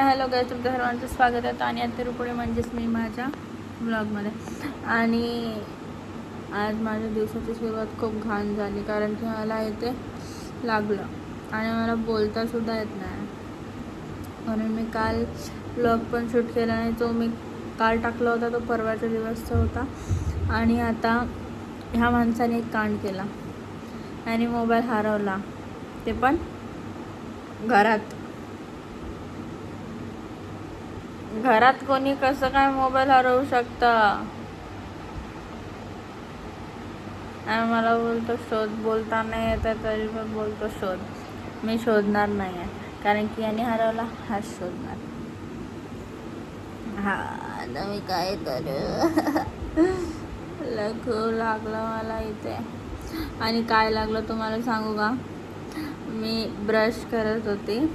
Hello guys, तुमचं सर्वांचं स्वागत आहे. आणि आता रुपये म्हणजेच मी माझ्या ब्लॉगमध्ये. आणि आज माझ्या दिवसाची सुरुवात खूप घाण झाली, कारण की मला इथे लागलं आणि मला बोलतासुद्धा येत नाही. म्हणून मी काल ब्लॉग पण शूट केला नाही. तो मी काल टाकला होता, तो परवाचा दिवसचा होता. आणि आता ह्या माणसाने एक कांड केला आणि मोबाईल हरवला, ते पण घरात. कोणी कसं काय मोबाईल हरवू शकता? आणि मला बोलतो शोध. बोलता नाही येतं तरी पण बोलतो शोध. मी शोधणार नाही आहे, कारण की याने हरवला, हाच शोधणार. हा, आता मी काय करू? खूप लागलं मला इथे. आणि काय लागलं तुम्हाला सांगू का? मी ब्रश करत होते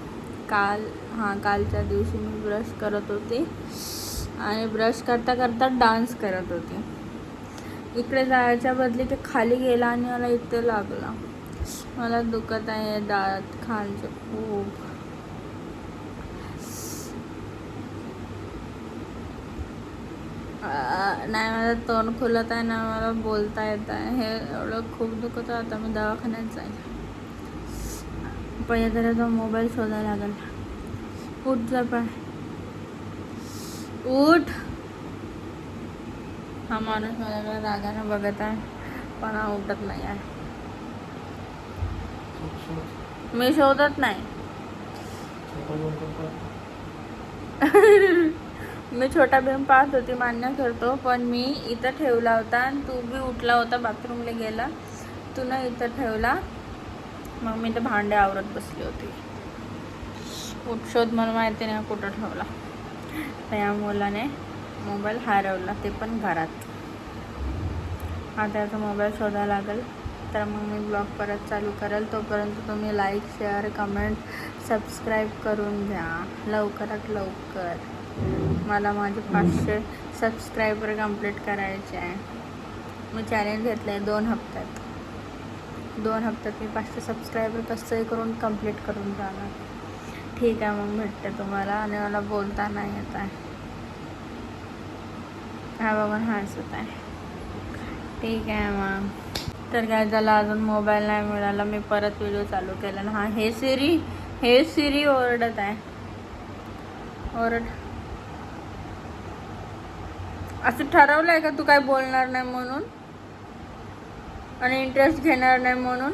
कालच्या दिवशी मी ब्रश करत होते आणि ब्रश करता करता डान्स करत होते. इकडे जायच्या बदली ते खाली गेला आणि मला इथे लागला. मला दुखत आहे दात खालचे खूप. नाही मला तोंड खुलत आहे, ना मला बोलता येत आहे. हे एवढं खूप दुखत आहे. आता मी दवाखान्यात जाईल. पहिले तर तो मोबाईल शोधायला लागेल. उठ जा पाय, उठ. हा माणूस मला रागाने बघत आहे, पण हा उठत नाही आहे. मी शोधत नाही. मी छोटा भीम पाहत होती, मान्य करतो, पण मी इथं ठेवला होता आणि तू बी उठला होता, बाथरूमला गेला. तू ना इथं ठेवला, मग मी ते भांडे आवरत बसली होती. शोध, मला माहिती नाही कुठं ठेवला. त्या मुलाने मोबाईल हरवला, ते पण घरात. आता त्याचा मोबाईल शोधायला लागेल, तर मग मी ब्लॉग परत चालू करेल. तोपर्यंत तुम्ही लाईक, शेअर, कमेंट, सबस्क्राईब करून घ्या लवकरात लवकर. मला माझे 500 सबस्क्रायबर कंप्लीट करायचे आहे. मी चॅलेंज घेतलं आहे 2 हप्त्यात. 2 हप्त्यात मी 500 सबस्क्रायबर कसंही करून कंप्लीट करून जाणार. ठीक आहे, मग भेटते तुम्हाला. आणि मला बोलता नाही येत आहे. हा बघून हसत आहे. ठीक आहे मग. तर काय झालं, अजून मोबाईल नाही मिळाला. मी परत व्हिडिओ चालू केला ना. हा, हे सिरी ओरडत आहे. ओरड. असं ठरवलं आहे का तू काय बोलणार नाही म्हणून आणि इंटरेस्ट घेणार नाही म्हणून?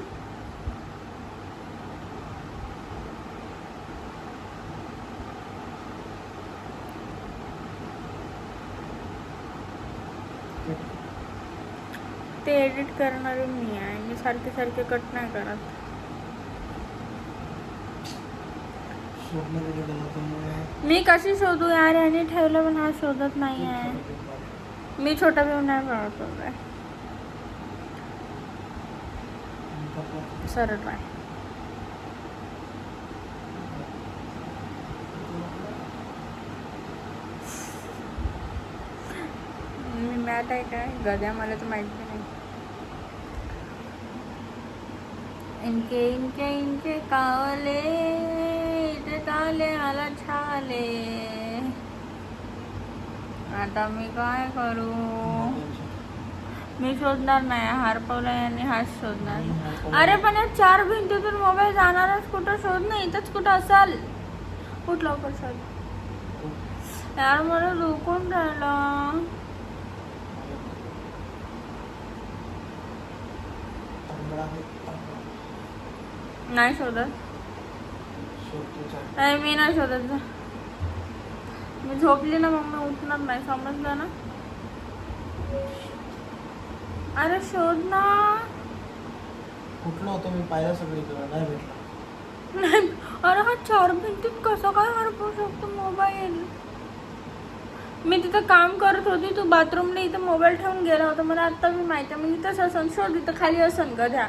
ते एडिट करणारी मी आहे. मी सारखे कट नाही करत. मी कशी शोधू यार? याने ठेवलं पण हा शोधत नाही आहे. मी छोटा भीम नाही पाहतो आहे. सरळ पाय. मी मॅट आहे काय गद्या? मला तर माहिती नाही. इनके कावले इथे काले मला छाले. आता मी काय करू? मी शोधणार नाही. हरपवला आणि हाच शोधणार. अरे पण या 4 भिंतीतून मोबाईल जाणारच कुठं? शोध नाही, इथंच कुठं असाल. कुठ लवकर शोध यार, मला दुखून राहिला. नाही शोधत. मी नाही शोधत. मी झोपली ना, मग मी उठणार नाही, समजलं ना? अरे शोध ना. कुठलं होतं? मी पाहिलं सगळीकडे, नाही भेटला. नाही. अरे हा 4 भिंतीत कसं काय हरपू शकतो मोबाईल? मी तिथं काम करत होती, तू बाथरूमला इथं मोबाईल ठेवून गेला होता. मला आत्ता मी माहिती आहे. मग इथंच असन, शोध. इथं खाली असन गध्या.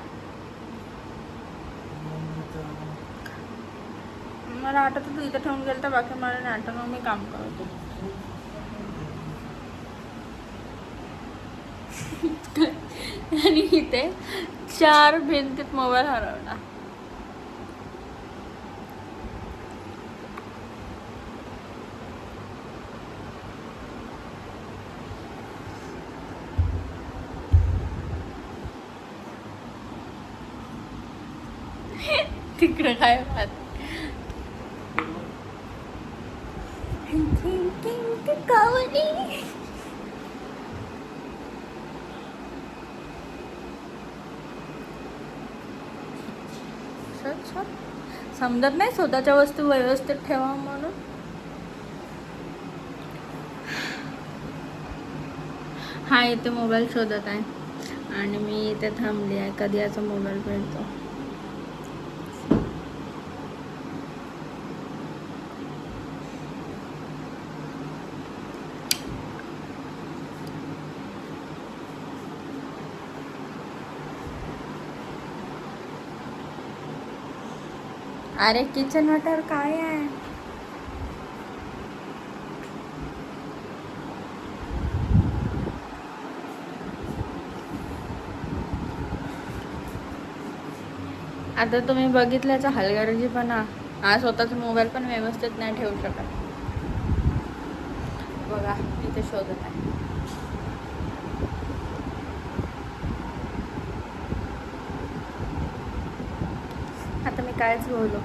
मला आठवत तू इथं ठेवून गेलं, तर बाकी मला नाही आठवत. मग मी काम करत होते. आणि इथे 4 भिंतीत मोबाईल हरवला. तिकडे काय बात कावली. समजत नाही स्वतःच्या वस्तू व्यवस्थित ठेवा म्हणून. हा इथे मोबाईल शोधत आहे आणि मी इथे थांबली आहे. कधी याचा मोबाईल भेटतो. अरे किचन वाटर काय आहे. आता तुम्ही बघितल्याचा हलगर्जीपणा. हा स्वतःचा मोबाईल पण व्यवस्थित नाही ठेवू शकत. बघा इथे शोधत आहे. आता मी कायच बोलू.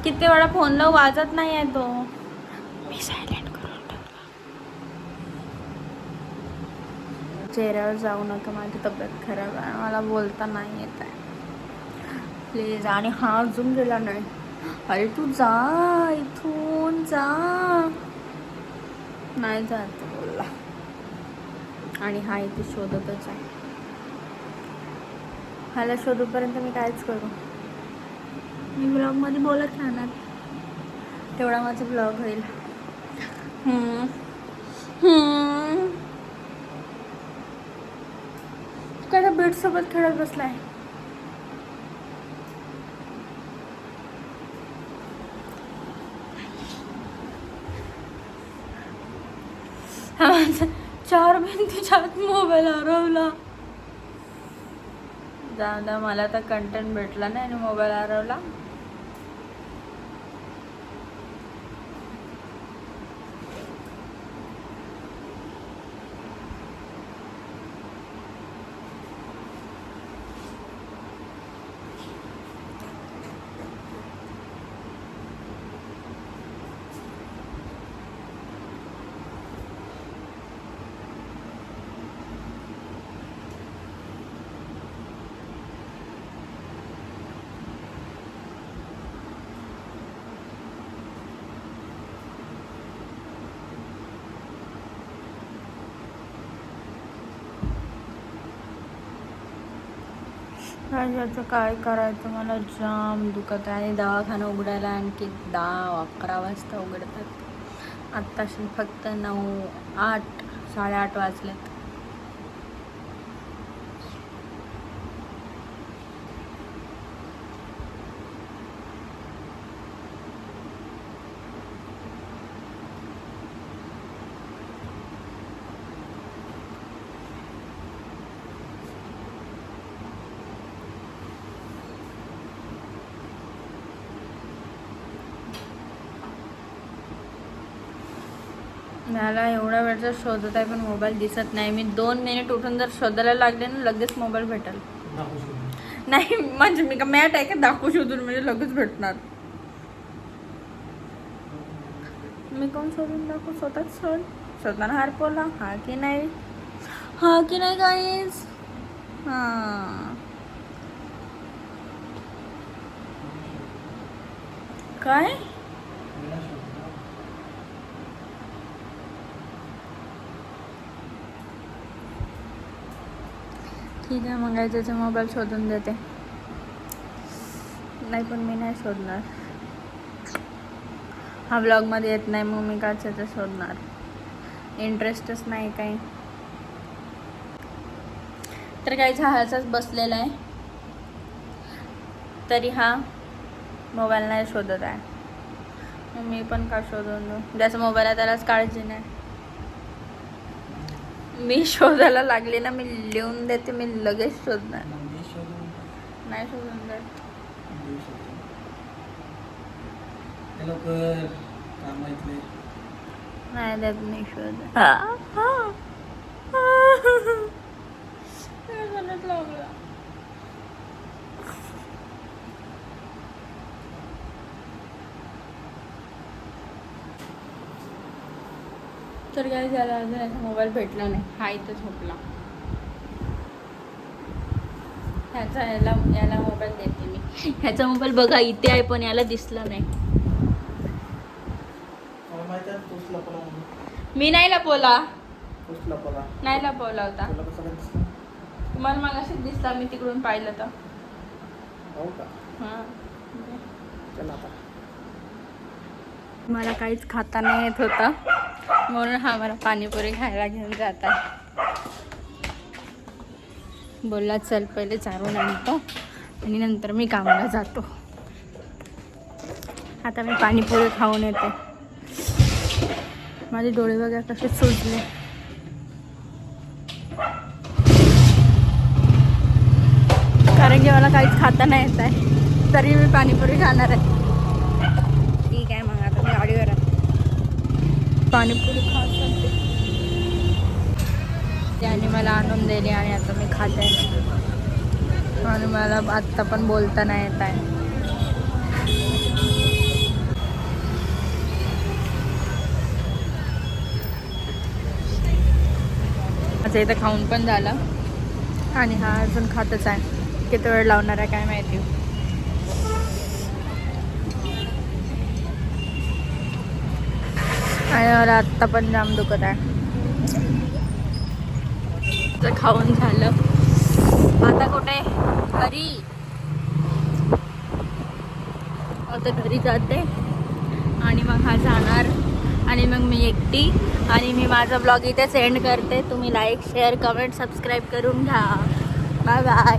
किती वेळा फोन लावू वाजत नाही आहे तो. मी सायलेंट करून टाकला. चेहऱ्यावर जाऊ नका. माझी तब्येत खराब आहे. मला बोलता नाही येत आहे प्लीज. आणि हा अजून गेला नाही. अरे तू जा इथून जा. नाही जात बोलला. आणि हा इथे शोधतच आहे. ह्याला शोधूपर्यंत मी कायच करू. मी ब्लॉगमध्ये बोलत राहणार. तेवढा माझा ब्लॉग होईल. काय बेड सोबत खेळत बसलाय. चार भिंतीच्या आत मोबाईल हरवला. जाऊ मला तर कंटेंट भेटला नाही आणि मोबाईल हरवला. याचं काय करायचं. मला जाम दुखत आहे. आणि दवाखाना उघडायला आणखी 10-11 वाजता उघडतात. आत्ताशी फक्त 9-8 8:30 वाजलेत. मला एवढा वेळचा शोधत आहे पण मोबाईल दिसत नाही. मी 2 मिनिट उठून जर शोधायला लागले ना लगेच मोबाईल भेटेल. नाही म्हणजे मी का मॅट आहे का दाखवू शोधून म्हणजे लगेच भेटणार. मी कोण शोधून दाखवू. स्वतःच स्वतःला हरपवला. हा की नाही गाईज. हा काय ठीक आहे मग त्याचा मोबाईल शोधून देते. नाही पण मी नाही शोधणार. हा ब्लॉगमध्ये येत नाही मग मी काय त्याचं शोधणार. इंटरेस्टच नाही काही. तर काही हाच बसलेला आहे तरी हा मोबाईल नाही शोधत आहे. मग मी पण का शोधून देऊ. ज्याचा मोबाईल आहे त्यालाच काळजी नाही. मी शोधायला लागले ना मी लिहून देते. मी लगेच शोधणार. नाही शोधून देत. नाही देत मी शोध. परत लागला. तर काय झालं, अजून याचा मोबाईल भेटला नाही. हा इथं झोपला. याला मोबाईल देते मी. ह्याचा मोबाईल बघा इथे आहे, पण याला दिसला नाही. मला माहिती आहे तूच लपला म्हणून. मी नाही लपवला. तूच लपला. नाही लपवला होता. तुला कसं काय दिसलं? तुम्हाला मगाशीच दिसला, मी तिकडून पाहिलं तर. हो का? हां. चल आता. मला काहीच खाता नाही येत होतं, म्हणून हा मला पाणीपुरी खायला घेऊन जात आहे. बोलला चल पहिले चारून आणतो आणि नंतर मी कामाला जातो. आता मी पाणीपुरी खाऊन येते. माझे डोळे वगैरे कसे सुजले. कारण की मला काहीच खाता नाही येत आहे, तरी मी पाणीपुरी खाणार आहे. ठीक आहे, मग आता मी गाडीवर आहे. पाणीपुरी खात होते, त्याने मला आणून दिली आणि आता मी खाते. आणि मला आत्ता पण बोलता नाही येत आहे. माझं इथं खाऊन पण झालं आणि हा अजून खातच आहे. किती वेळ लावणार आहे काय माहिती. आणि मला आत्ता पण जाम दुखत आहे. तर खाऊन झालं, आता कुठे घरी. आता घरी जाते आणि मग हा जाणार आणि मग मी एकटी. आणि मी माझा ब्लॉग इथेच एंड करते. तुम्ही लाईक शेअर कमेंट सबस्क्राईब करून घ्या. Bye bye.